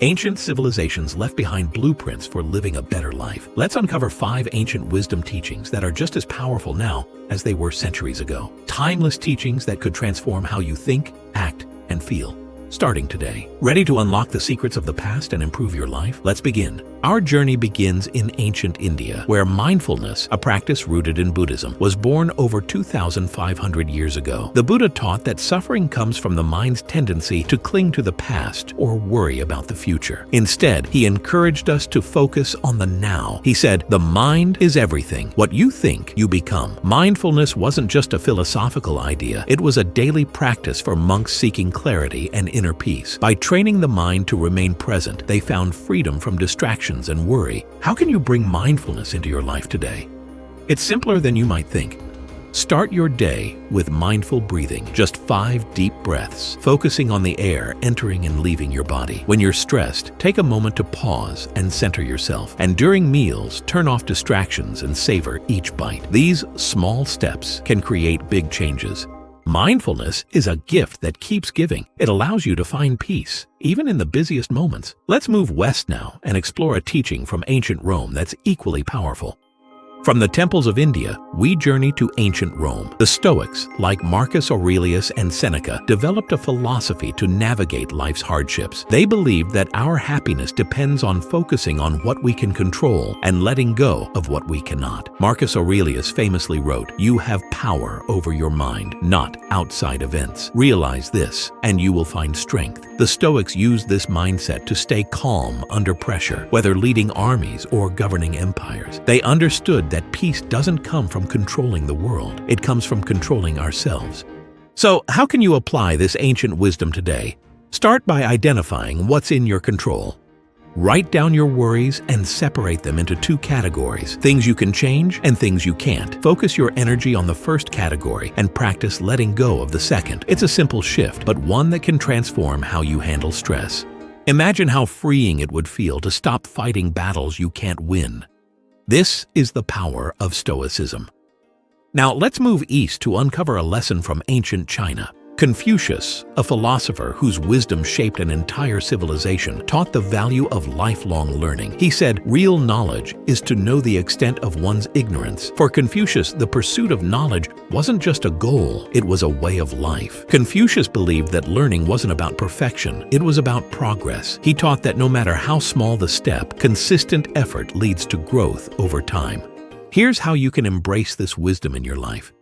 Ancient civilizations left behind blueprints for living a better life. Let's uncover 5 ancient wisdom teachings that are just as powerful now as they were centuries ago. Timeless teachings that could transform how you think, act, and feel. Starting today. Ready to unlock the secrets of the past and improve your life? Let's begin. Our journey begins in ancient India, where mindfulness, a practice rooted in Buddhism, was born over 2,500 years ago. The Buddha taught that suffering comes from the mind's tendency to cling to the past or worry about the future. Instead, he encouraged us to focus on the now. He said, "The mind is everything. What you think, you become." Mindfulness wasn't just a philosophical idea. It was a daily practice for monks seeking clarity and inner peace. By training the mind to remain present, they found freedom from distractions and worry. How can you bring mindfulness into your life today? It's simpler than you might think. Start your day with mindful breathing, just 5 deep breaths, focusing on the air entering and leaving your body. When you're stressed, take a moment to pause and center yourself. And during meals, turn off distractions and savor each bite. These small steps can create big changes. Mindfulness is a gift that keeps giving. It allows you to find peace, even in the busiest moments. Let's move west now and explore a teaching from ancient Rome that's equally powerful. From the temples of India, we journey to ancient Rome. The Stoics, like Marcus Aurelius and Seneca, developed a philosophy to navigate life's hardships. They believed that our happiness depends on focusing on what we can control and letting go of what we cannot. Marcus Aurelius famously wrote, "You have power over your mind, not outside events. Realize this, and you will find strength." The Stoics used this mindset to stay calm under pressure, whether leading armies or governing empires. They understood that peace doesn't come from controlling the world. It comes from controlling ourselves. So, how can you apply this ancient wisdom today? Start by identifying what's in your control. Write down your worries and separate them into 2 categories: things you can change and things you can't. Focus your energy on the first category and practice letting go of the second. It's a simple shift, but one that can transform how you handle stress. Imagine how freeing it would feel to stop fighting battles you can't win. This is the power of Stoicism. Now let's move east to uncover a lesson from ancient China. Confucius, a philosopher whose wisdom shaped an entire civilization, taught the value of lifelong learning. He said, "Real knowledge is to know the extent of one's ignorance." For Confucius, the pursuit of knowledge wasn't just a goal, it was a way of life. Confucius believed that learning wasn't about perfection, it was about progress. He taught that no matter how small the step, consistent effort leads to growth over time. Here's how you can embrace this wisdom in your life.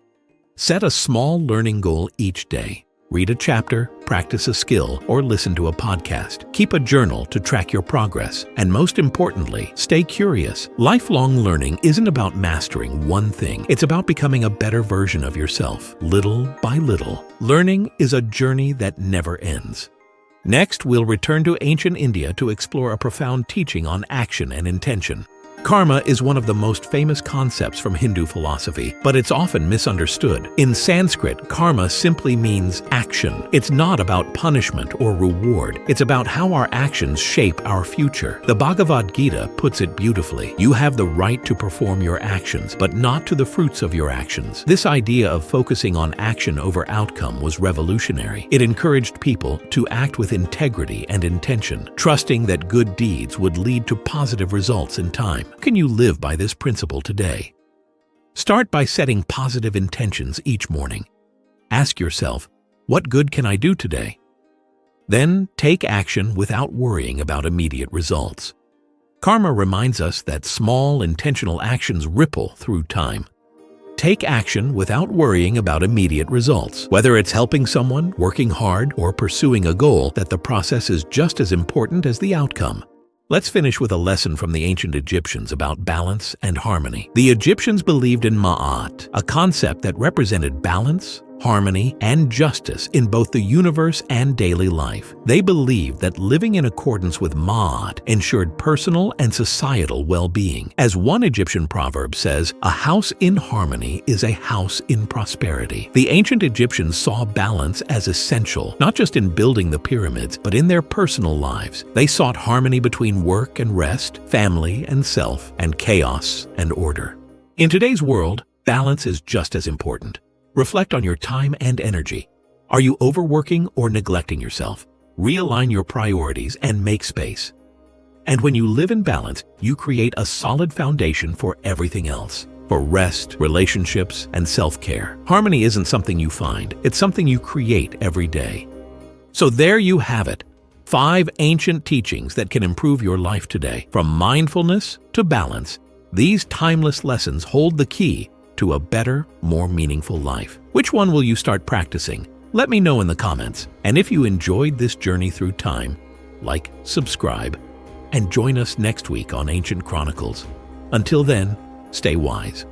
Set a small learning goal each day. Read a chapter, practice a skill, or listen to a podcast. Keep a journal to track your progress. And most importantly, stay curious. Lifelong learning isn't about mastering one thing. It's about becoming a better version of yourself, little by little. Learning is a journey that never ends. Next, we'll return to ancient India to explore a profound teaching on action and intention. Karma is one of the most famous concepts from Hindu philosophy, but it's often misunderstood. In Sanskrit, karma simply means action. It's not about punishment or reward. It's about how our actions shape our future. The Bhagavad Gita puts it beautifully. You have the right to perform your actions, but not to the fruits of your actions. This idea of focusing on action over outcome was revolutionary. It encouraged people to act with integrity and intention, trusting that good deeds would lead to positive results in time. How can you live by this principle today? Start by setting positive intentions each morning. Ask yourself, what good can I do today? Then take action without worrying about immediate results. Karma reminds us that small intentional actions ripple through time. Take action without worrying about immediate results. Whether it's helping someone, working hard, or pursuing a goal, that the process is just as important as the outcome. Let's finish with a lesson from the ancient Egyptians about balance and harmony. The Egyptians believed in Ma'at, a concept that represented balance, harmony, and justice in both the universe and daily life. They believed that living in accordance with Ma'at ensured personal and societal well-being. As one Egyptian proverb says, "A house in harmony is a house in prosperity." The ancient Egyptians saw balance as essential, not just in building the pyramids, but in their personal lives. They sought harmony between work and rest, family and self, and chaos and order. In today's world, balance is just as important. Reflect on your time and energy. Are you overworking or neglecting yourself? realign your priorities, and make space. And when you live in balance, you create a solid foundation for everything else. For rest, relationships, and self-care. Harmony isn't something you find, it's something you create every day. So there you have it. 5 ancient teachings that can improve your life today. From mindfulness to balance, these timeless lessons hold the key to a better, more meaningful life. Which one will you start practicing? Let me know in the comments. And if you enjoyed this journey through time, like, subscribe, and join us next week on Ancient Chronicles. Until then, stay wise.